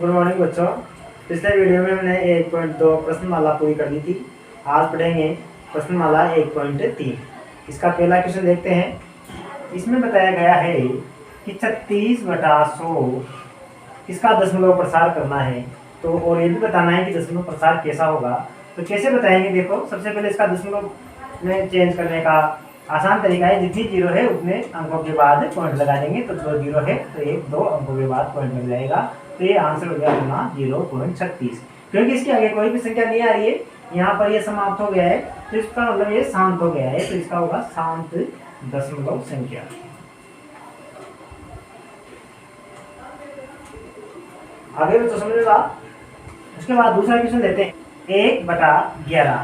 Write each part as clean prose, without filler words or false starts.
Good morning बच्चों। पिछले video में हमने 1.2 प्रश्नमाला पूरी कर ली थी। आज पढ़ेंगे प्रश्नमाला 1.3। इसका पहला क्वेश्चन देखते हैं। इसमें बताया गया है कि 36/100 इसका दशमलव प्रसार करना है। तो और ये भी बताना है कि दशमलव प्रसार कैसा होगा। तो कैसे बताएंगे, देखो सबसे पहले इसका दशमलव में चेंज करने का आसान तरीका है, जितनी जीरो है उतने अंकों के बाद पॉइंट लगा देंगे। तो 2 जीरो है तो 1-2 अंकों के बाद पॉइंट लग जाएगा। तो ये आंसर हो गया अपना 0.36। क्योंकि इसके आगे कोई भी संख्या नहीं आ रही है, यहाँ पर ये समाप्त हो गया है, तो इसका मतलब ये शांत हो गया है। तो इसका होगा शांत दशमलव संख्या। आगे भी तो समझेगा। उसके बाद दूसरा क्वेश्चन लेते हैं 1/11।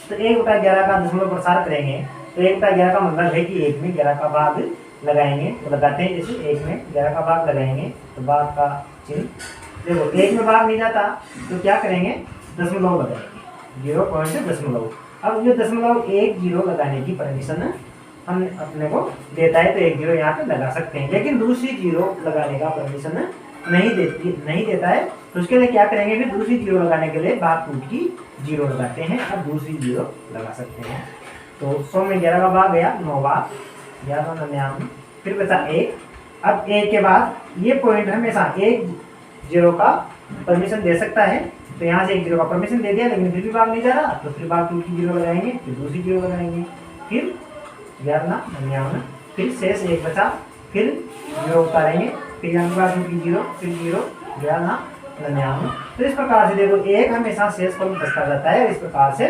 तो 1/11 का दशमलव प्रसार करेंगे। तो 1/11 का मतलब है कि 1 में 11 का भाग लगाएंगे। तो लगाते हैं, जैसे 1 में 11 का भाग लगाएंगे तो भाग का चिन्ह, देखो 1 में भाग नहीं जाता तो क्या करेंगे, दशमलव लगाएंगे, 0.0। अब जो दशमलव 1 जीरो लगाने की परमिशन हम अपने को देता है, तो 1 जीरो यहाँ पे लगा सकते हैं। लेकिन दूसरी जीरो लगाने का परमिशन नहीं देता है। तो उसके लिए क्या करेंगे, फिर दूसरी जीरो लगाने के लिए भाग टूट की जीरो लगाते हैं। अब दूसरी जीरो लगा सकते हैं। तो 100 में 11 का भाग गया, 9 बार 11 99, फिर बचा 1। अब 1 के बाद ये पॉइंट हमेशा 1 जीरो का परमिशन दे सकता है। तो यहाँ से 1 जीरो का परमिशन दे दिया, लेकिन फिर भी भाग नहीं जा रहा, तो फिर भाग टूट की जीरो लगाएंगे, फिर दूसरी जीरो लगाएंगे, फिर 11 99, फिर शेष 1 बचा, फिर जीरो उतारेंगे, फिर यहाँ भाग टूट की जीरो, फिर जीरो 11 99। तो इस प्रकार से देखो 1 हमेशा शेष फल बचता जाता है। इस प्रकार से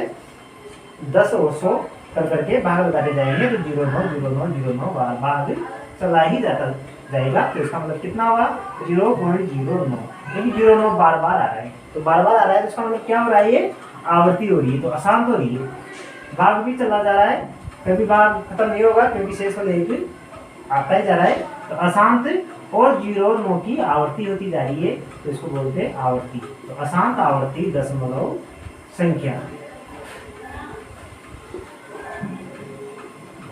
10 और 100 करके भाग लगाते जाएंगे। तो 0.9 बार भाग चला ही जाएगा। तो इसका मतलब कितना होगा, 0.09। क्योंकि 0.9 बार बार आ रहा है, तो बार बार आ रहा है, तो इसका मतलब क्या हो रहा है, ये आवर्ती हो रही है, तो अशांत हो रही है। भाग भी चला जा रहा है, कभी भाग खत्म नहीं होगा, क्योंकि शेष फल एक आता ही जा रहा है। तो अशांत और 0.9 की आवर्ती होती जा रही है, तो इसको बोलते हैं आवर्ती। तो अशांत आवर्ती दशमलव संख्या।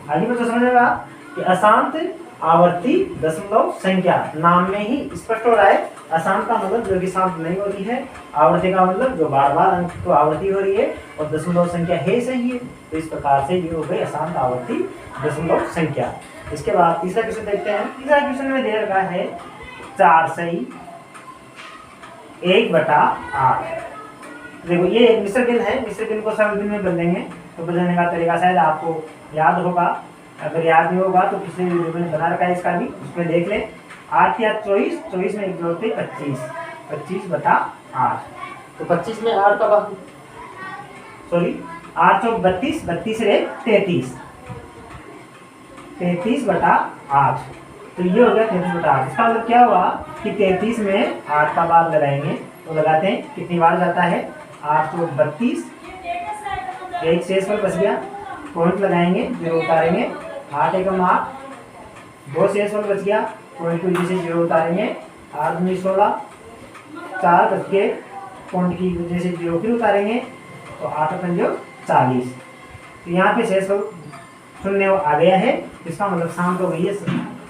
आगे बच्चों समझेगा कि अशांत आवर्ती दशमलव संख्या नाम में ही स्पष्ट हो रहा है। अशांत का मतलब जो कि शांत नहीं होती है, आवर्ती का मतलब जो बार बार अंक तो आवर्ती हो रही है, और दशमलव संख्या है सही है। तो इस प्रकार से ये हो गई अशांत आवर्ती दशमलव संख्या। इसके बाद तीसरा क्वेश्चन देखते हैं। तीसरा क्वेश्चन में दे रखा है 4 सही 1/8। देखो ये एक मिश्र भिन्न है, मिश्र भिन्न को सरल भिन्न में बदलेंगे। तो बदलने का तरीका शायद आपको याद होगा, अगर याद नहीं होगा तो पिछले वीडियो में बना रखा है, इसका भी उसमें देख लें। 8 या 24, 24 में 1 जोड़ते 25, 25/8। तो 25 में 8 का भाग, सॉरी 8 चौक 32, 32 रे 33, 33/8। तो ये हो गया 33/8। इसका मतलब क्या हुआ कि 33 में 8 का भाग लगाएंगे। तो लगाते हैं, कितनी बार जाता है, 8 चौक 32, एक शेष पर बच गया, पॉइंट लगाएंगे, जीरो उतारेंगे, 8 एकम 8, 2 शेष पर बच गया, पॉइंट की वजह से जीरो उतारेंगे, 8 दूनी 16, 4 बच गए, पॉइंट की वजह से जीरो फिर उतारेंगे, तो 8 पंजो 40। तो यहाँ पे शेष पर शून्य आ गया है। इसका मतलब शांत हो गई है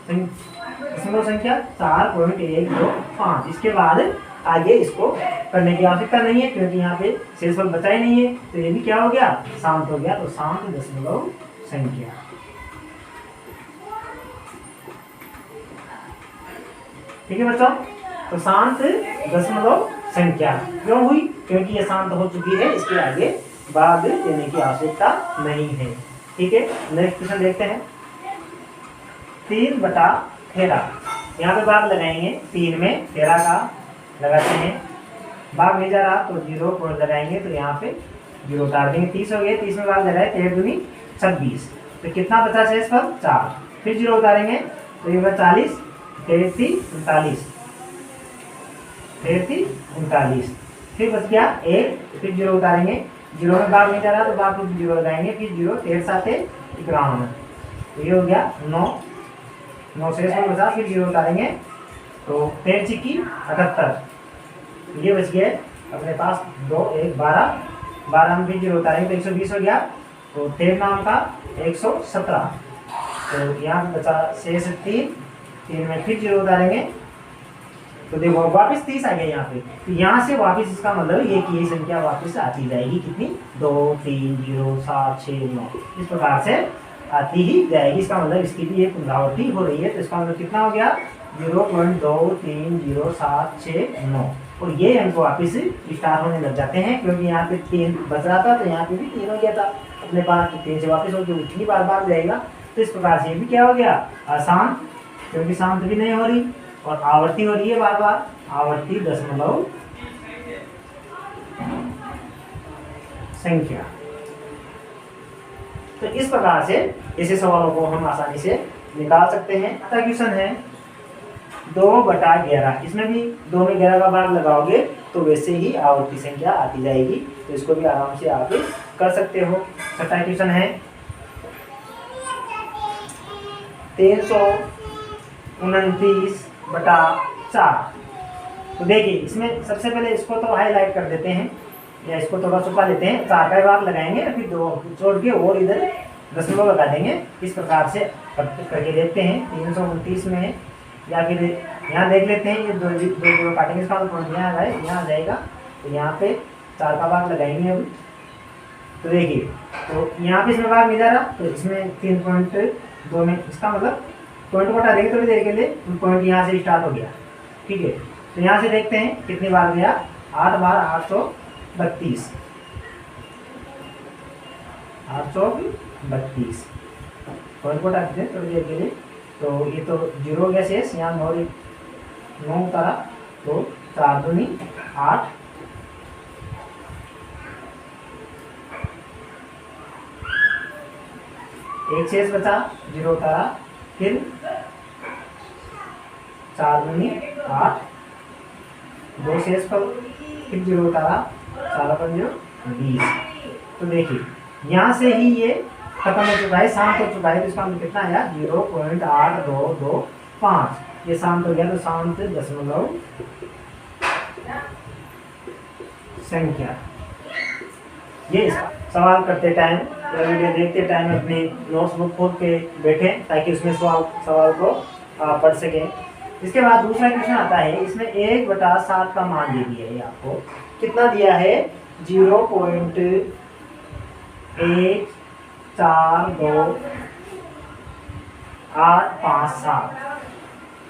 दशमलव संख्या 4.125। इसके बाद आगे इसको करने की आवश्यकता नहीं है, क्योंकि यहाँ पे शेषफल बचा ही नहीं है। तो ये भी क्या हो गया, शांत हो गया। तो शांत दशमलव संख्या। ठीक है बच्चों। तो शांत दशमलव संख्या क्यों हुई, क्योंकि ये शांत हो चुकी है, इसके आगे भाग देने की आवश्यकता नहीं है। ठीक है, नेक्स्ट क्वेश्चन देखते हैं। 3/13। यहाँ पे भाग लगाएंगे, 3 में 13 का लगाते हैं, भाग नहीं जा रहा तो 0 पॉइंट लगाएंगे। तो यहाँ पे 0 उतार देंगे, 30 हो गए, 30 में भाग लगाए, 13 दूनी 26। तो कितना बचा शेष पर, 4, फिर 0 उतारेंगे, तो ये होगा 40, 33 39, 33 39, फिर बच गया 1, फिर 0 उतारेंगे, 0 में भाग नहीं जा रहा तो भाग 0 लगाएंगे, फिर 0, 13 7 51। तो ये हो गया 9 शेष पर बचा, फिर 0 उतारेंगे, तो 13 चिक्की 78, ये बच गए अपने पास 2 1 12, 12 में फिर 0 उतारेंगे तो 120 हो गया। तो 13 नाम का 117। तो यहाँ बचा शेष 3 में फिर 0 उतारेंगे, तो देखो वापस 30 आ गया यहाँ पे, तो यहाँ से वापस इसका मतलब ये कि ये संख्या वापस आती जाएगी कितनी, 2 3 0 7 6 9 इस प्रकार से आती ही जाएगी। इसका मतलब इसकी भी एक पुनरावृत्ति हो रही है, तो इसका मतलब कितना हो गया 0.230769 और ये अंक वापिस स्टार्ट होने लग जाते हैं, क्योंकि यहाँ पे 3 बच रहा था तो यहाँ पे भी 3 हो गया था अपने पास, 3 से वापस होकर उतनी बार बार जाएगा। तो इस प्रकार से ये भी क्या हो गया आसान, क्योंकि शांत भी नहीं हो रही और आवर्ती हो रही है बार बार, आवर्ती दशमलव संख्या। तो इस प्रकार से ऐसे सवालों को हम आसानी से निकाल सकते हैं। अगला क्वेश्चन है 2/11, इसमें भी 2 में 11 का भाग लगाओगे तो वैसे ही आवर्ती संख्या आती जाएगी, तो इसको भी आराम से आप कर सकते हो। छठा क्वेश्चन है 329/4। तो देखिए इसमें सबसे पहले इसको तो हाईलाइट कर देते हैं या इसको थोड़ा छुपा लेते हैं, 4 का भाग लगाएंगे और फिर 2 छोड़ के और इधर दशमलव लगा देंगे। इस प्रकार से करके देखते हैं 329 में, या फिर यहाँ देख लेते हैं, ये दो काटेंगे, इसका मतलब यहाँ आए यहाँ आ जाएगा, तो यहाँ पे 4 का भाग लगाएंगे अभी। तो देखिए तो यहाँ पे इसमें भाग नहीं जा रहा, तो इसमें 3.2 में इसका मतलब पॉइंट को हटा देंगे थोड़ी देर के लिए, पॉइंट यहाँ से स्टार्ट हो गया, ठीक है। तो यहाँ से देखते हैं कितनी बार गया, 8 बार 832 पॉइंट को हटा देते हैं थोड़ी देर के लिए। तो ये तो 0 हो गया शेष, यहाँ 9 उतारा, तो 4 दूनी 8, एक शेष बचा, 0 उतारा, फिर 4 दूनी 8, 2 शेष पर फिर 0 उतारा, 4 पर 0 20। तो देखिए यहाँ से ही ये खत्म हो चुका है, शांत हो चुका है, तो इसका मतलब कितना आया 0.8225, ये शांत हो गया, तो शांत दशमलव संख्या। ये सवाल करते टाइम या वीडियो देखते टाइम अपने नोट्स बुक खोल के बैठें, ताकि उसमें सवाल को पढ़ सकें। इसके बाद दूसरा क्वेश्चन आता है, इसमें 1/7 का मान दे दिया है आपको, कितना दिया है 0.142857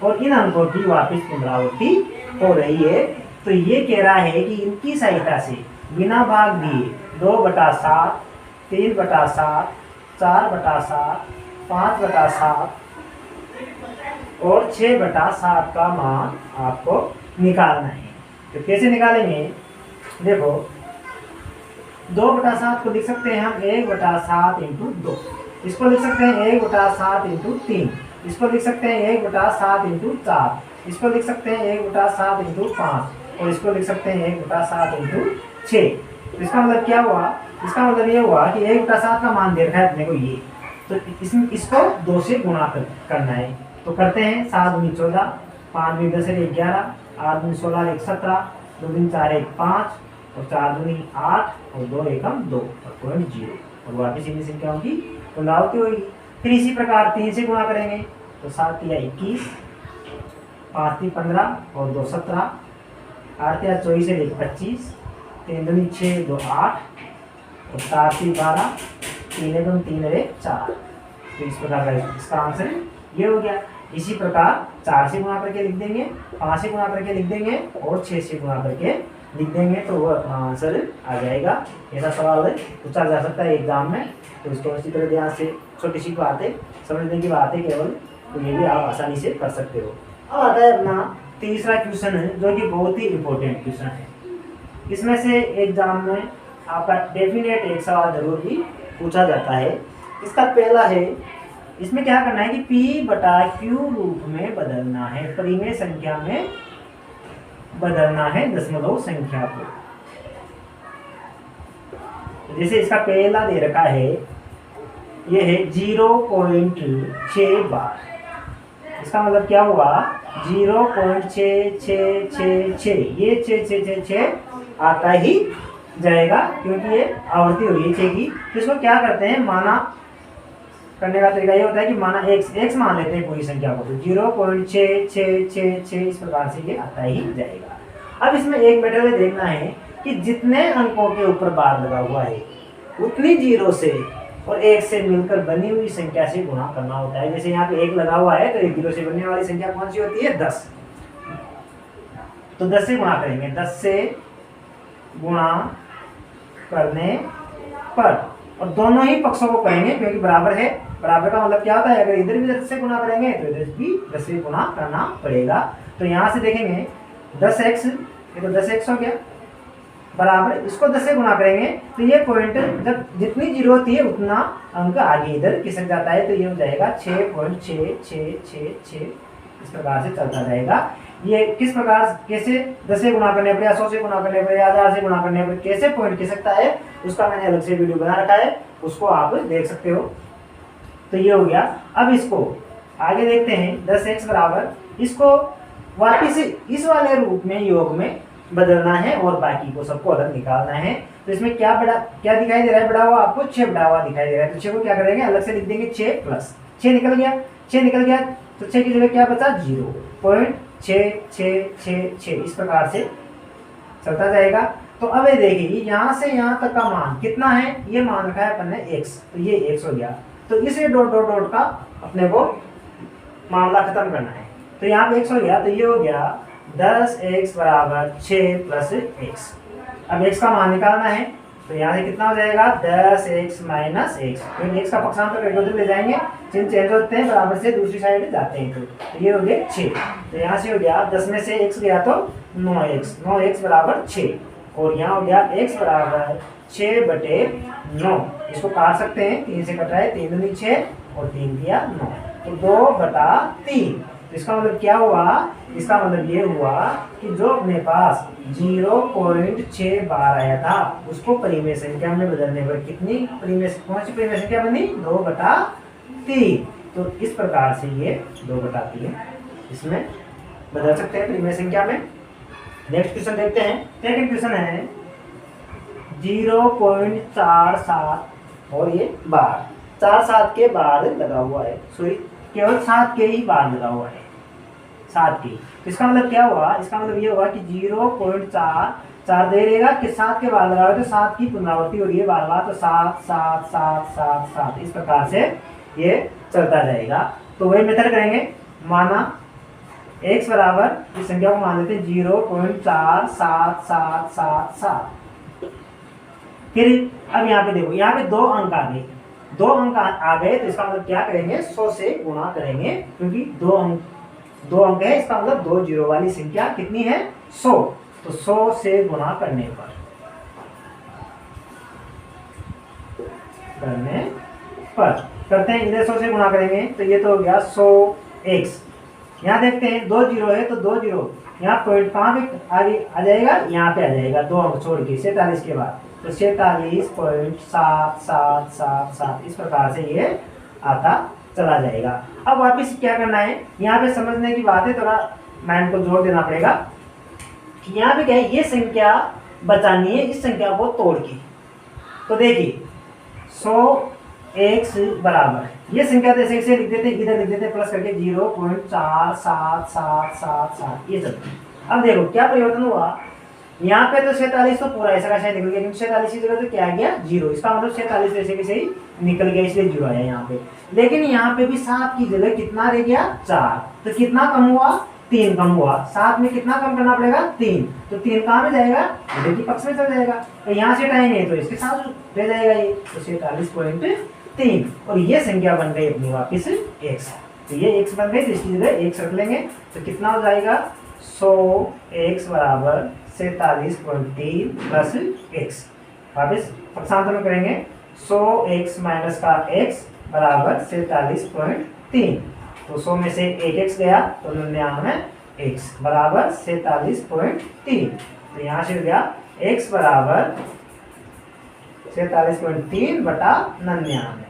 और इन अंकों की वापस पुनरावृत्ति हो रही है। तो ये कह रहा है कि इनकी सहायता से बिना भाग दिए 2/7, 3/7, 4/7, 5/7 और 6/7 का मान आपको निकालना है। तो कैसे निकालेंगे, देखो 2/7 को लिख सकते हैं हम 1/7 × 2, इसको लिख सकते हैं 1/7 × 3, इसको लिख सकते हैं 1/7 × 4, इसको लिख सकते हैं 1/7 × 5 और इसको लिख सकते हैं 1/7 × 6। तो इसका मतलब क्या हुआ, इसका मतलब ये हुआ कि 1/7 का मान दे रखा है अपने को ये, तो इसको 2 से गुणा करना है। तो करते हैं, 7 दूनी 14, 5 दूनी 10 11, 8 दूनी 16 1 17, 2 दूनी 4 1 5 और 4 दूनी 8 और 2 एकम 2 और पॉइंट 0 और वापिस इन्हीं संख्याओं की पुनरावृत्ति होगी। फिर इसी प्रकार 3 से गुणा करेंगे, तो 7 या 21, 5 3 15 और 2 17, 8 या 24 1 25, 3 दूनी 6 2 8 और 4 3 12, 3 एकम 3 1 4। तो इस प्रकार का इसका आंसर ये हो गया। इसी प्रकार 4 से गुणा करके लिख देंगे, 5 से गुणा करके लिख देंगे और 6 से गुणा करके लिख देंगे, तो वो आंसर आ जाएगा। ऐसा सवाल पूछा जा सकता है एग्जाम में, तो इसको इसी तरह ध्यान से छोटी सी बातें समझने की बात है केवल, तो ये भी आप आसानी से कर सकते हो। अब आता है अपना तीसरा क्वेश्चन है, जो कि बहुत ही इंपॉर्टेंट क्वेश्चन है। इसमें से एग्जाम में आपका डेफिनेट एक सवाल जरूर भी पूछा जाता है। इसका पहला है, इसमें क्या करना है कि P/Q रूप में बदलना है, परिमेय संख्या में बदलना है दशमलव संख्या को। जैसे इसका पहला दे रखा है, ये है 0.6 बार, इसका मतलब क्या हुआ 0.6666, ये 6 आता ही जाएगा, क्योंकि ये आवर्ती हो रही है 6 की। तो इसको क्या करते हैं, माना करने का तरीका ये होता है कि माना x मान लेते हैं पूरी संख्या को, तो 0.6666 इस प्रकार से ये आता ही जाएगा। अब इसमें एक मैटर ये देखना है कि जितने अंकों के ऊपर बार लगा हुआ है उतनी 0 से और 1 से मिलकर बनी हुई संख्या से गुणा करना होता है। जैसे यहाँ पे 1 लगा हुआ है तो 1 0 से बनने वाली संख्या कौन सी होती है? 10। तो 10 से गुणा करेंगे, 10 से गुणा करने पर, और दोनों ही पक्षों को करेंगे क्योंकि बराबर है। बराबर का मतलब क्या होता है? अगर इधर भी 10 से गुणा करेंगे तो इधर भी 10 से गुणा करना पड़ेगा। तो यहाँ से देखेंगे 10x, ये तो 10x हो गया, बराबर इसको 10 से गुणा करेंगे तो ये पॉइंट जब जितनी 0 होती है उतना अंक आगे इधर खिसक जाता है, तो ये हो जाएगा 6.6666 इस प्रकार से चलता जाएगा। ये किस प्रकार कैसे 10 से गुणा करने पर या 100 से गुणा करने पर या 1000 से गुणा करने पर कैसे पॉइंट खिसकता है उसका मैंने अलग से वीडियो बना रखा है, उसको आप देख सकते हो। तो ये हो गया। अब इसको आगे देखते हैं, 10x बराबर, इसको वापिस इस वाले रूप में योग में बदलना है और बाकी को सबको अलग निकालना है। तो इसमें क्या दिखाई दे रहा है? बड़ा हुआ आपको 6 बड़ा हुआ दिखाई दे रहा है, तो 6 को क्या करेंगे? अलग से लिख देंगे 6 प्लस 6 निकल गया, 6 निकल गया तो 6 की जगह क्या बचा? 0.6666 इस प्रकार से चलता जाएगा। तो अब ये देखिए यहाँ से यहाँ तक का मान कितना है? ये मान रखा है अपन ने x, तो ये x हो गया। तो इसे डॉट डॉट डॉट का अपने को मामला खत्म करना है। तो यहाँ पे x हो गया, तो ये हो गया 10x बराबर 6 प्लस x। अब x का मान निकालना है, तो यहाँ से कितना हो जाएगा? 10x माइनस x, क्योंकि x का पक्षांतर करके उधर ले जाएंगे, चिन्ह चेंज होते हैं, बराबर से दूसरी साइड जाते हैं। तो ये हो गया 6, तो यहाँ से हो गया 10 में से x गया तो 9x बराबर 6, और यहाँ हो गया x बराबर 6/9। इसको काट सकते हैं, 3 से कट रहा है, 3 दूनी 6 और 3 दिया 9, तो 2/3। तो इसका मतलब क्या हुआ? इसका मतलब ये हुआ कि जो अपने पास 0.6 बार आया था उसको परिमेय संख्या में बदलने पर कितनी कौन सी परिमेय संख्या बनी? 2/3। तो इस प्रकार से ये 2/3 इसमें बदल सकते हैं परिमेय संख्या में। नेक्स्ट क्वेश्चन देखते हैं। सेकंड क्वेश्चन है 0.47 और ये बार 4-7 के बार लगा हुआ है, सॉरी केवल 7 के ही बार लगा हुआ है, 7 की। तो इसका मतलब क्या हुआ? इसका मतलब ये हुआ कि 0.4 दे देगा कि 7 के बार लगा हुआ है, तो 7 की पुनरावृत्ति हो रही है बार बार, तो 7 7 7 7 7 इस प्रकार से ये चलता जाएगा। तो वही मेथड करेंगे। माना x बराबर इस संख्या को मान लेते हैं 0.47777। फिर अब यहाँ पे देखो, यहाँ पे 2 अंक आ गए, 2 अंक आ गए, तो इसका मतलब क्या करेंगे? 100 से गुणा करेंगे, क्योंकि 2 अंक है, इसका मतलब 2 जीरो वाली संख्या कितनी है? 100। तो 100 से गुणा करने पर करते हैं, इधर 100 से गुणा करेंगे तो ये तो हो गया 100x। यहाँ देखते हैं 2 जीरो है, तो 2 जीरो यहाँ पॉइंट कहाँ पे आगे आ जाएगा? यहाँ पे आ जाएगा, 2 अंक छोड़ के 47 के बाद, तो 47.7777 इस प्रकार से ये आता चला जाएगा। अब वापिस क्या करना है? यहाँ पे समझने की बात है, थोड़ा माइंड को जोर देना पड़ेगा कि यहाँ पे क्या है? ये संख्या बचानी है इस संख्या को तोड़ के। तो देखिए 100x बराबर, ये संख्या तो ऐसे लिख देते, इधर लिख देते प्लस करके 0.47777 ये चलते। अब देखो क्या परिवर्तन हुआ? यहाँ पे तो 46 तो पूरा ऐसा का निकल गया, क्योंकि 46 की जगह तो क्या आ गया? 0। इसका मतलब 46 ऐसे कैसे ही निकल गया, इसलिए 0 आया यहाँ पे। लेकिन यहाँ पे भी 7 की जगह कितना रह गया? 4। तो कितना कम हुआ? 3 कम हुआ। 7 में कितना कम करना पड़ेगा? 3। तो 3 कहाँ में जाएगा? इधर की पक्ष में चल जाएगा, तो यहाँ से हटाएंगे तो इसके साथ रह जाएगा ये, तो 47.3, और ये संख्या बन गई अपनी वापिस x। तो ये x बन गई, तो इसकी जगह x रख लेंगे, तो कितना हो जाएगा? 100x बराबर 47.3 प्लस x। वापिस पक्षांतर में करेंगे, 100x माइनस का x बराबर 47.3। तो 100 में से 1x गया तो 99x बराबर 47.3। तो यहाँ से हो गया x बराबर 47.3/99।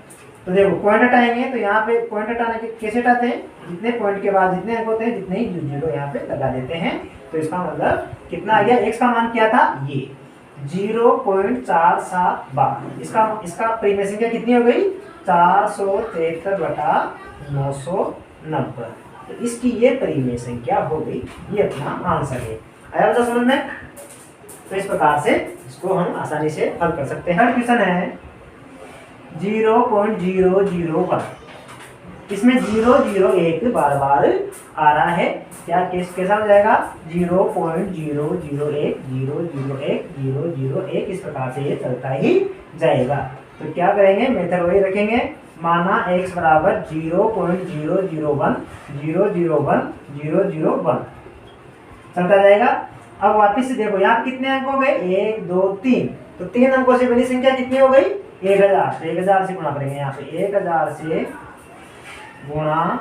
तो देखो पॉइंट हटाएंगे, तो यहाँ पे पॉइंट हटाने के कैसे हटाते हैं? जितने पॉइंट के बाद जितने अंक होते हैं जितने ही जीरो यहाँ पे लगा देते हैं। तो इसका मतलब कितना आ गया? x का मान क्या था? ये 0.47 बार। इसका परिमेय संख्या कितनी हो गई? 473/990। तो इसकी ये परिमेय संख्या हो गई, ये अपना आंसर है। आया बता समझ में? तो इस प्रकार से इसको हम आसानी से हल कर सकते हैं। क्वेश्चन है 0.001, इसमें 001 बार बार आ रहा है, क्या कैसा हो जाएगा? 0.001 इस प्रकार से ये चलता ही जाएगा। तो क्या करेंगे, मेथड वही रखेंगे, माना x बराबर 0.001 चलता जाएगा। अब वापिस से देखो यहाँ कितने अंक हो गए, 1 2 3, तो 3 अंकों से बड़ी संख्या कितनी हो गई? 1000। तो 1000 से गुणा करेंगे, यहाँ पे 1000 से गुणा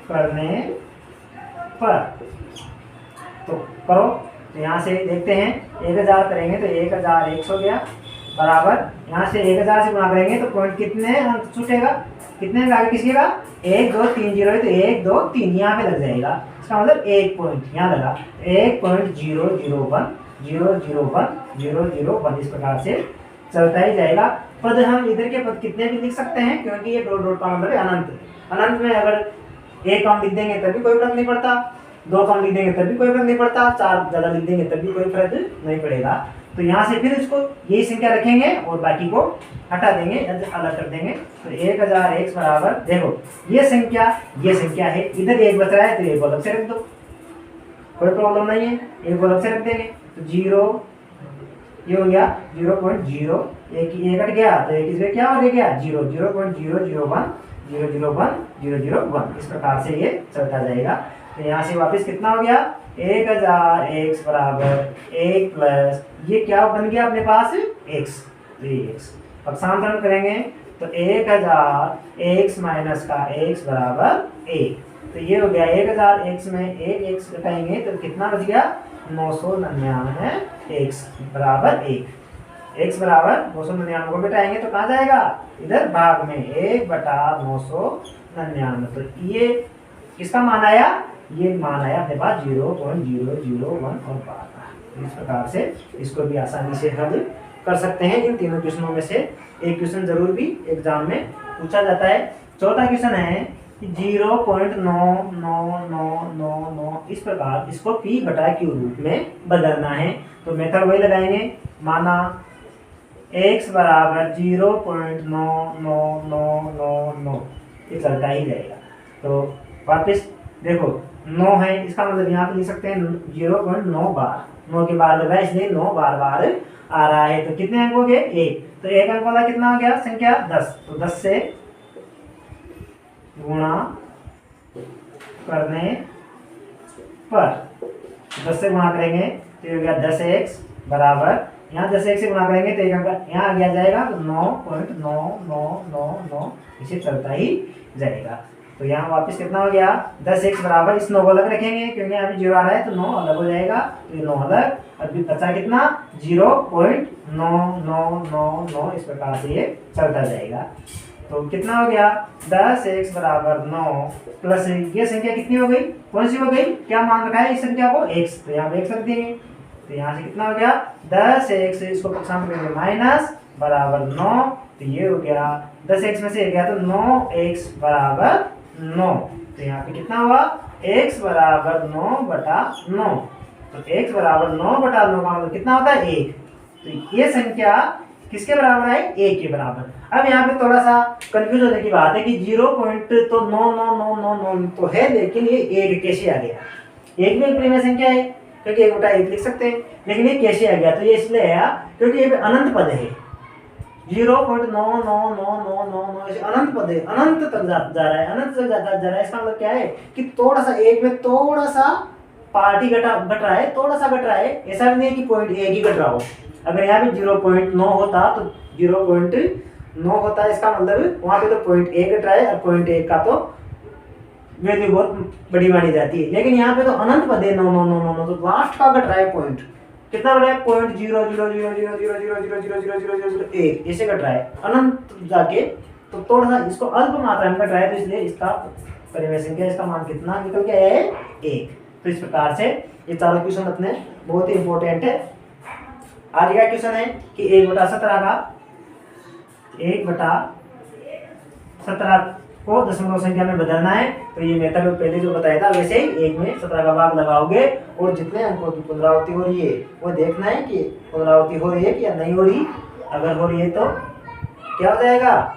करने पर, तो करो। तो यहाँ से देखते हैं 1000 करेंगे तो 1001 हो गया, बराबर यहाँ से 1000 से गुणा करेंगे तो पॉइंट कितने अंक छूटेगा, कितने अंक आगे किसके का? 1 2 3 0 है तो 1 2 3 यहाँ पे लग जाएगा, इसका मतलब 1 पॉइंट यहाँ लगा। 1.001 इस प्रकार से चलता ही जाएगा। पद हम इधर के पद कितने भी लिख सकते हैं, क्योंकि ये डॉट डॉट का मतलब है अनंत। अनंत में अगर 1 कम लिख देंगे तभी कोई फर्क नहीं पड़ता, 2 कम लिख देंगे तभी कोई फर्क नहीं पड़ता, 4 ज़्यादा लिख देंगे तभी कोई फर्क नहीं पड़ेगा। तो यहाँ से फिर इसको यही संख्या रखेंगे और बाकी को हटा देंगे, अलग कर देंगे। तो 1001 बराबर, देखो ये संख्या है, इधर 1 बच रहा है तो 1 अलग से रख दो, कोई प्रॉब्लम नहीं है, 1 अलग से रख देंगे। तो 0 ये हो गया 0.0, एक कट गया तो एक इसमें क्या हो गया 0, 0.001 इस प्रकार से ये चलता जाएगा। तो यहाँ से वापस कितना हो गया, 1001 बराबर 1 प्लस ये क्या बन गया अपने पास x, तो ये x। अब समाकलन करेंगे तो 1001 माइनस का x बराबर 1, तो ये हो गया 1001 में 1 x घटाएंगे तो कितना बच गया 999 x बराबर 1। x बराबर 999 को घटाएंगे तो कहाँ जाएगा, इधर भाग में 1/999। तो ये किसका मान आया, ये मान आया अपने पास 0.001 और बार। इस प्रकार से इसको भी आसानी से हल कर सकते हैं। इन तीनों क्वेश्चनों में से एक क्वेश्चन जरूर भी एग्जाम में पूछा जाता है। चौथा क्वेश्चन है 0.99999 इस प्रकार इसको p/q रूप में बदलना है। तो मेथड वही लगाएंगे, माना x बराबर 0.99999 ये चलता ही जाएगा। तो वापस देखो 9 है, इसका मतलब यहाँ पे लिख सकते हैं 0.9 बार, 9 के बार लगा इसलिए 9 बार बार आ रहा है। तो कितने अंक हो गए, 1, तो 1 अंक वाला कितना हो गया संख्या 10, तो 10 से गुणा करने पर, 10 से गुणा करेंगे तो ये हो गया 10x बराबर, यहाँ 10x से गुणा करेंगे तो 1 अंक यहाँ आ गया जाएगा, तो 9.9999 इसे चलता ही जाएगा। तो यहाँ वापस कितना हो गया 10x बराबर, इस 9 को अलग रखेंगे क्योंकि यहाँ भी 0 आ रहा है तो 9 अलग हो जाएगा, तो ये 9 अलग, अभी बचा कितना 0.9999 इस प्रकार से ये चलता जाएगा। तो कितना हो गया 10x बराबर 9 प्लस ये संख्या कितनी हो गई, कौन सी हो गई, क्या मान रखा है इस संख्या को x, तो यहाँ पे x रख देंगे। तो यहाँ से कितना हो गया 10x, इसको पक्षांतर करेंगे माइनस बराबर 9, तो ये हो गया 10x में से गया तो 9x बराबर 9, तो यहाँ पे कितना हुआ x बराबर 9/9, तो x बराबर 9/9 का मतलब कितना होता है 1। तो ये संख्या किसके बराबर है, 1 के बराबर। अब यहाँ पे थोड़ा सा कंफ्यूज होने की बात है कि 0 पॉइंट तो 99999 तो है, लेकिन ये 1 कैसे आ गया, 1 में परिमेय संख्या है क्योंकि 1/1 लिख सकते हैं, लेकिन ये कैसे आ गया, तो ये इसलिए आया क्योंकि ये अनंत पद है, 0.99999 अनंत पद है, अनंत तक जा रहा है, अनंत तक जा रहा है। इसका मतलब क्या है कि थोड़ा सा 1 में थोड़ा सा पार्टी घट रहा है, थोड़ा सा घट रहा है, ऐसा भी नहीं कि पॉइंट 1 ही घट रहा हो। अगर यहाँ पे 0.9 होता तो 0.9 होता है, इसका मतलब वहाँ पे तो पॉइंट 1 घट रहा है और पॉइंट 1 का तो वैल्यू बहुत बड़ी मानी जाती है, लेकिन यहाँ पे तो अनंत पद है 99999, तो लास्ट का घट रहा है पॉइंट, कितना घट रहा है 0.00000000001 ऐसे घट रहा है, अनंत जाके तो थोड़ा सा इसको अल्प मात्रा में घट रहा है, तो इसलिए इसका परिमेय संख्या, इसका मान कितना निकल के आया है 1। तो इस प्रकार से ये चारों क्वेश्चन अपने बहुत ही इंपॉर्टेंट है। आगे का क्वेश्चन है कि 1/17 का 1/17 17 को दशमलव संख्या में बदलना है। तो ये मेथड पहले जो बताया था वैसे ही 1 में 17 का भाग लगाओगे और जितने अंकों की पुनरावृत्ति हो रही है वो देखना है कि पुनरावृत्ति हो रही है कि या नहीं हो रही। अगर हो रही है तो क्या हो जाएगा,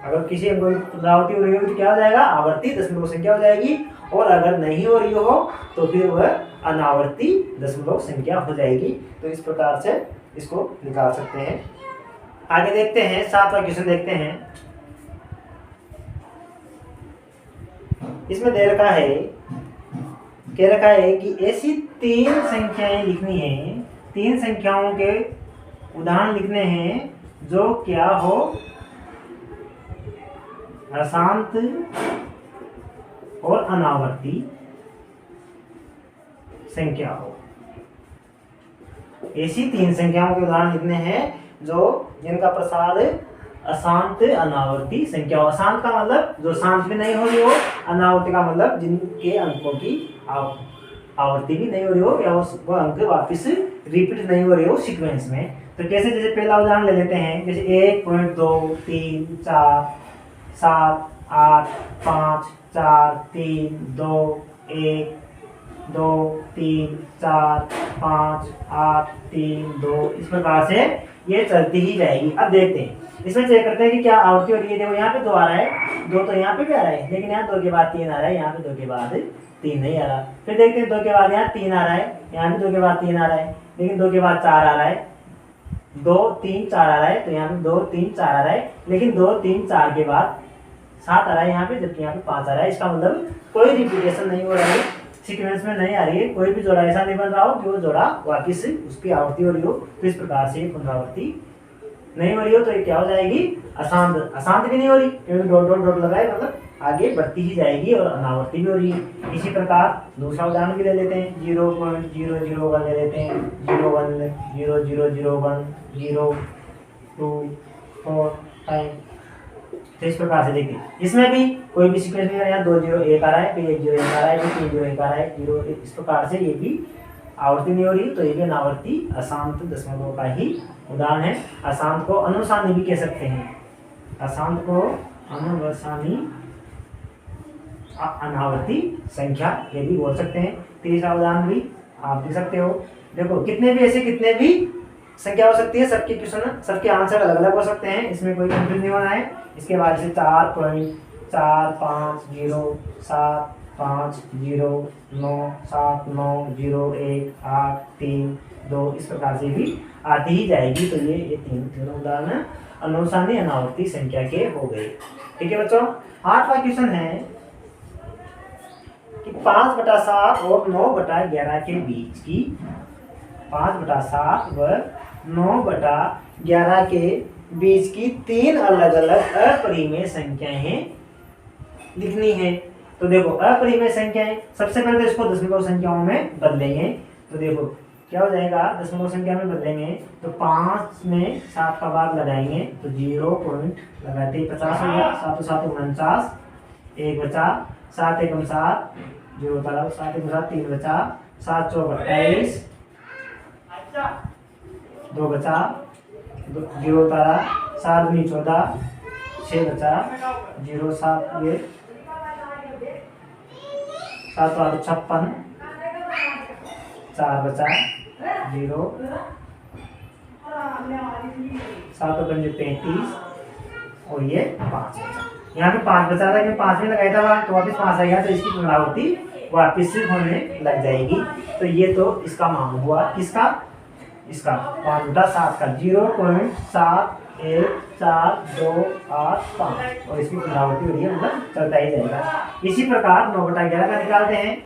अगर किसी अंकों की पुनरावृत्ति हो रही हो तो क्या हो जाएगा, आवर्ती दशमलव संख्या हो जाएगी। और अगर नहीं हो रही हो तो फिर वह अनावर्ती दशमलव संख्या हो जाएगी। तो इस प्रकार से इसको निकाल सकते हैं। आगे देखते हैं 7वां क्वेश्चन देखते हैं। इसमें दे रखा है, कह रखा है कि ऐसी 3 संख्याएं लिखनी है, 3 संख्याओं के उदाहरण लिखने हैं जो क्या हो, अशांत और अनावर्ती संख्या हो। ऐसी 3 संख्याओं के उदाहरण लिखने हैं जो जिनका प्रसाद अशांत अनावर्ती संख्या हो। अशांत का मतलब जो शांत भी नहीं हो रही हो, अनावर्ती का मतलब जिनके अंकों की आवर्ती भी नहीं हो रही हो या वो अंक वापस रिपीट नहीं हो रही हो सीक्वेंस में। तो कैसे, जैसे पहला उदाहरण ले लेते हैं, जैसे 1.2 3 4 7 8 5 4 3 2 1 2 3 4 5 8 3 2 इस प्रकार से ये चलती ही जाएगी। अब देखते हैं, इसमें चेक करते हैं कि क्या आवर्ती हो रही है। देखो यहाँ पे 2 आ रहा है, 2 तो यहाँ पे भी आ रहा है, लेकिन यहाँ 2 के बाद 3 आ रहा है, यहाँ पे 2 के बाद 3 नहीं आ रहा। फिर देखते हैं 2 के बाद यहाँ 3 आ रहा है, यहाँ भी 2 के बाद 3 आ रहा है, लेकिन 2 के बाद 4 आ रहा है, 2 3 4 आ रहा है, तो यहाँ पे 2 3 4 आ रहा है, लेकिन 2 3 4 के बाद 7 आ रहा है यहाँ पे, जबकि यहाँ पे 5 आ रहा है। इसका मतलब कोई रिपीटेशन नहीं हो रहा है, सीक्वेंस में नहीं आ रही है, कोई भी जोड़ा ऐसा नहीं बन रहा हो कि वो जोड़ा वापिस उसकी आवर्ती हो रही हो। तो इस प्रकार से पुनरावृत्ति नहीं हो रही हो तो ये क्या हो जाएगी, अशांत। अशांत भी नहीं हो रही क्योंकि डॉट डॉट डॉट लगाए, मतलब आगे बढ़ती ही जाएगी और अनावर्ती भी हो रही है। इसी प्रकार दूसरा उदाहरण भी ले लेते हैं, 0.001 ले लेते हैं, 01 0001 0 2 4 5। तो इस प्रकार से देखिए, इसमें भी कोई भी सीक्वेंस नहीं आ रहा है, 2 0 1 आ रहा है, फिर 1 0 1 आ रहा है, फिर 3 0 1 आ रहा है, 0 1। इस प्रकार से ये भी आवर्ती नहीं हो रही, तो ये भी अनावर्ती अशांत दशमलव का ही उदाहरण है। अशांत को अनुसानी भी कह सकते हैं, अशांत को अनुसानी अनावर्ती संख्या ये भी बोल सकते हैं। तीसरा उदाहरण भी आप देख सकते हो। देखो कितने भी ऐसे कितने भी संख्या हो सकती है, सबके क्वेश्चन सबके आंसर अलग अलग हो सकते हैं, इसमें कोई कंफ्यूज नहीं होना है। इसके बाद से 4.4507509790183 2 इस प्रकार से भी आती ही जाएगी। तो ये तीनों उदाहरण अनुसानी अनावर्ती संख्या के हो गए। ठीक है बच्चों, 8वां क्वेश्चन है कि 5/7 और 9/11 के बीच की 5/7 व 9/11 के बीच की 3 अलग अलग अपरिमेय संख्याएं लिखनी है। तो देखो अपरिमेय संख्याएं, सबसे पहले तो इसको दशमलव संख्याओं में बदलेंगे। तो देखो क्या हो जाएगा, दशमलव संख्या में बदलेंगे तो 5 में 7 का भाग लगाएंगे तो 0 पॉइंट लगाते ही 50 हो गया, 7 7 49, 1 बचा, 7 1 7 0 ताला, 7 1 7 3 बचा, 7 4 28, 2 बचा, 0 तारा, 7 2 14, 6 बचा, 0 7 ये 7 8 56, 4 बचा, 0 7 5 35 और ये 5 बचा। यहाँ पे 5 बचा था, क्योंकि 5 में लगाया था तो वापस 5 आ गया, तो इसकी पुनरावृत्ति वापस होने लग जाएगी। तो ये तो इसका मान हुआ, किसका, इसका 5/7 का 0.714285 और इसकी पुनरावृत्ति हो रही है, मतलब चलता ही जाएगा। इसी प्रकार 9/11 का निकालते हैं,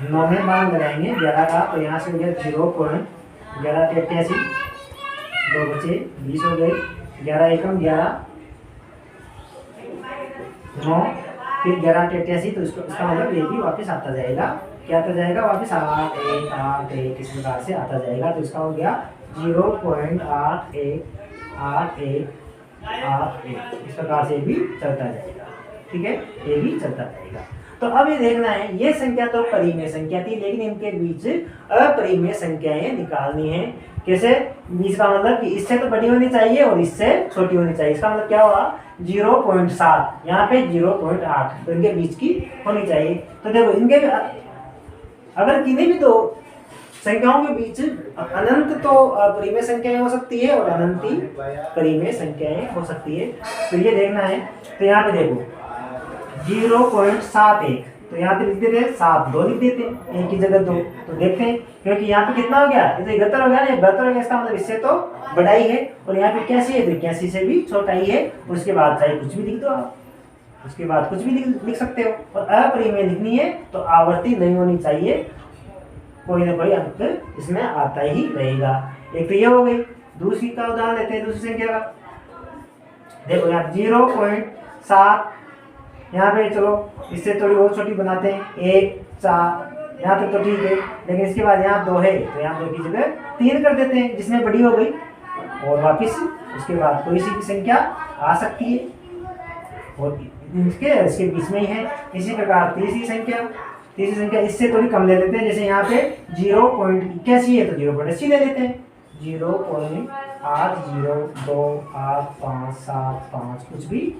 9 में मान लगाएंगे 11 का, तो यहाँ से हो गया 0.1188, 2 बचे 20 हो गए, 11 एकम 11 9, फिर 1188, तो इसका मतलब ये भी वापस आता जाएगा। क्या आता जाएगा, वापस 8 1 8 1 इस प्रकार से आता जाएगा। तो इसका हो गया 0.818181 इस प्रकार से भी चलता जाएगा। ठीक है, ये भी चलता जाएगा। तो अब ये देखना है, ये संख्या तो परिमेय संख्या थी, लेकिन इनके बीच अपरिमेय संख्याएं निकालनी है। कैसे, इसका मतलब कि इससे तो बड़ी होनी चाहिए और इससे छोटी होनी चाहिए। इसका मतलब क्या हुआ 0.7, यहाँ पे 0.8, तो इनके बीच की होनी चाहिए। तो देखो इनके भी अगर किन्हीं भी दो संख्याओं के बीच अनंत तो परिमेय संख्याएं हो सकती है और अनंती परिमेय संख्याएं हो सकती है, तो ये देखना है। तो यहाँ पे देखो 0.71, तो यहाँ पे लिख देते हैं 7, 2 लिख देते हैं, एक की जगह 2। तो देखते हैं, क्योंकि यहाँ पे कितना हो गया, ये तो 71 हो गया ना, 72 हो गया, इसका मतलब इससे तो बड़ा ही है। और यहाँ पे 81 है, तो 81 से भी छोटा ही है। उसके बाद चाहे कुछ भी लिख दो आप, उसके बाद कुछ भी लिख सकते हो। और अपरिमेय लिखनी है तो आवर्ती नहीं होनी चाहिए, कोई ना कोई अंक इसमें आता ही रहेगा। एक तो ये हो गई। दूसरी का उदाहरण लेते हैं, दूसरी संख्या का। देखो यहाँ 0.7, यहाँ पे चलो इससे थोड़ी और छोटी बनाते हैं, 1, 4, यहाँ तक तो ठीक है। लेकिन इसके बाद यहाँ 2 है, तो यहाँ 2 की जगह 3 कर देते हैं, जिसमें बड़ी हो गई। और वापिस उसके बाद कोई सी भी संख्या आ सकती है और इसके बीच में ही है। इसी प्रकार तीसरी संख्या इससे थोड़ी कम ले लेते हैं। जैसे यहाँ पे 0.81 है, तो 0.80 ले लेते हैं। 0.802857 कुछ भी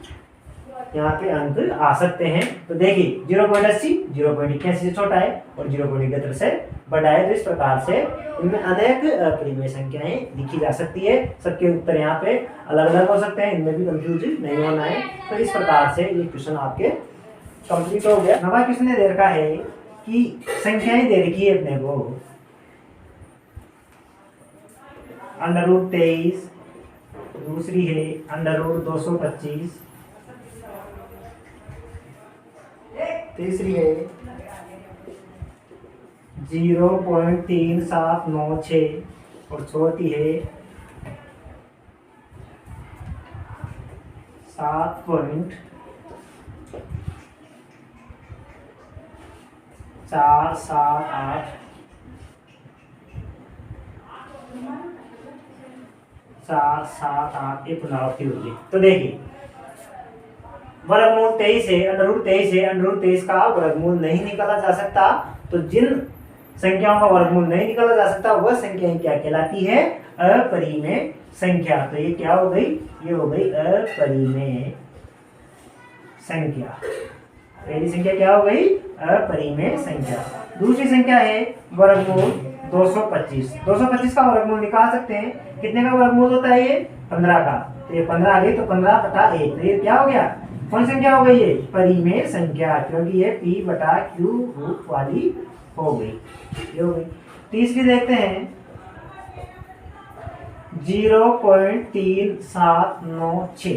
यहाँ पे अंक आ सकते हैं। तो देखिए 0.80 0.81 से छोटा है और 0.71 से बड़ा है। तो इस प्रकार से इनमें अनेक परिमेय संख्याएं लिखी जा सकती है। सबके उत्तर यहाँ पे अलग अलग हो सकते हैं, इनमें भी कंफ्यूज नहीं होना है। तो इस प्रकार से ये क्वेश्चन आपके कंप्लीट हो गया। नवा क्वेश्चन ने दे रखा है कि संख्याएं दे रखी है अपने को √23, दूसरी है √225, तीसरी है 0.3796 और चौथी है 7.478 478 ये पुनरावृत्ति होगी। तो देखिए वर्गमूल 23 है, √23 का वर्गमूल नहीं निकाला जा सकता। तो जिन संख्याओं का वर्गमूल नहीं निकाला जा सकता वह संख्याएं क्या कहलाती है, अपरिमेय संख्या। तो ये क्या हो गई, ये हो गई अपरिमेय संख्या। पहली संख्या क्या हो गई, अपरिमेय संख्या। दूसरी संख्या है वर्गमूल 225। 225 का वर्गमूल निकाल सकते हैं। कितने का वर्गमूल होता है ये, 15 का। तो ये 15 आ गई, तो 15/1, तो ये क्या हो गया, कौन संख्या हो गई, ये परिमेय संख्या, क्योंकि ये p/q रूप वाली हो गई, ये हो गई। तीसरी देखते हैं 0.3796।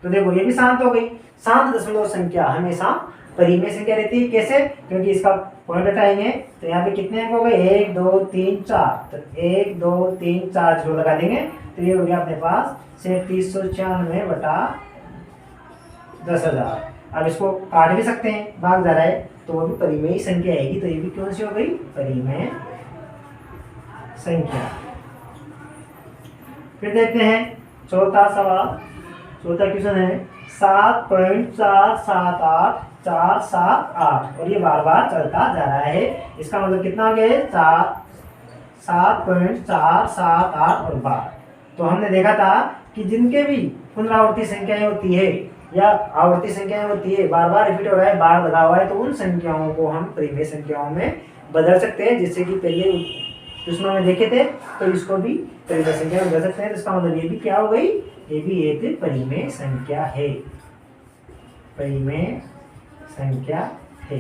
तो देखो ये भी शांत हो गई। शांत दशमलव संख्या हमेशा परिमेय संख्या रहती है। कैसे, क्योंकि इसका पॉइंट हटाएंगे तो यहाँ पे कितने अंक हो गए, 1 2 3 4। तो 1 2 3 4 जो लगा देंगे तो ये हो गया अपने पास 3796/10,000। अब इसको काट भी सकते हैं, भाग जा रहा है तो वो भी परिमेय संख्या आएगी। तो ये भी कौन सी हो गई, परिमेय संख्या। फिर देखते हैं चौथा सवाल। चौथा क्वेश्चन है 7.478478 और ये बार बार चलता जा रहा है। इसका मतलब कितना हो गया है, 7.478 और बार। तो हमने देखा था कि जिनके भी पुनरावृत्ति संख्याएं होती है या आवर्ती संख्याएं होती है, बार बार रिपीट हो रहा है, बार लगा हुआ है, तो उन संख्याओं को हम परिमेय संख्याओं में बदल सकते हैं। जिससे कि पहले क्वेश्चनों में देखे थे, तो इसको भी परिमेय संख्या में बदल सकते हैं। तो इसका मतलब ये भी क्या हो गई, ये भी एक परिमेय संख्या है, परिमेय संख्या है।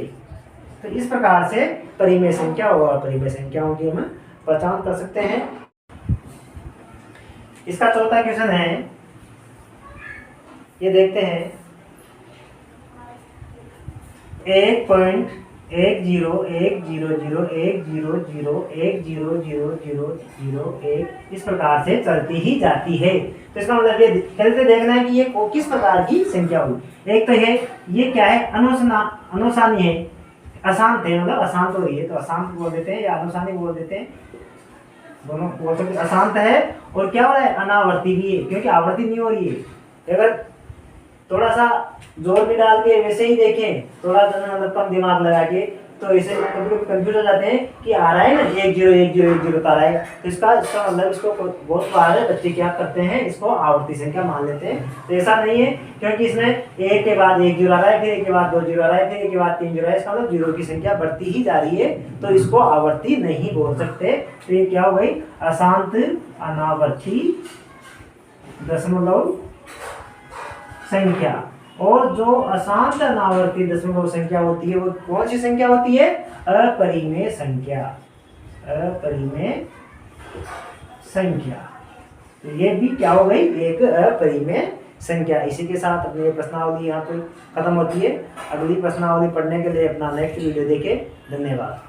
तो इस प्रकार से परिमेय संख्या और अपरिमेय संख्याओं की हम पहचान कर सकते हैं। इसका चौथा क्वेश्चन है, ये देखते हैं 1.101010001000100001 इस प्रकार से चलती ही जाती है। तो इसका मतलब ये चलते देखना है कि ये किस प्रकार की संख्या हुई। एक तो है ये क्या है, अनुसानी है, अशांत है, मतलब अशांत हो रही है तो अशांत बोल देते हैं या अनुसानी बोल देते हैं, दोनों बोल सकते। अशांत है और क्या हो रहा है, अनावर्ती भी है, क्योंकि आवर्ती नहीं हो रही है। अगर थोड़ा सा जोर भी डाल के वैसे ही देखें, थोड़ा मतलब कम दिमाग लगा के, तो इसे कभी कभी कंफ्यूज हो जाते हैं कि आ रहा है ना 10 10 10 आ रहा है, तो इसका मतलब इसको बहुत बार बच्चे क्या करते हैं, इसको आवर्ती संख्या मान लेते हैं। तो ऐसा नहीं है, क्योंकि इसमें एक के बाद 1 जीरो आ रहा है, फिर एक के बाद 2 जीरो आ रहा है, फिर एक के बाद 3 जीरो आ रहा है, इसका मतलब जीरो की संख्या बढ़ती ही जा रही है, तो इसको आवर्ती नहीं बोल सकते। तो ये क्या हो गई, अशांत अनावर्ती दशमलव संख्या। और जो अशांत अनावर्ती दशमलव संख्या होती है वो कौन सी संख्या होती है, अपरिमेय संख्या, अपरिमेय संख्या। तो ये भी क्या हो गई, एक अपरिमेय संख्या। इसी के साथ अपनी ये प्रश्नावली यहाँ पे खत्म होती है। अगली प्रश्नावली पढ़ने के लिए अपना नेक्स्ट वीडियो देखें। धन्यवाद।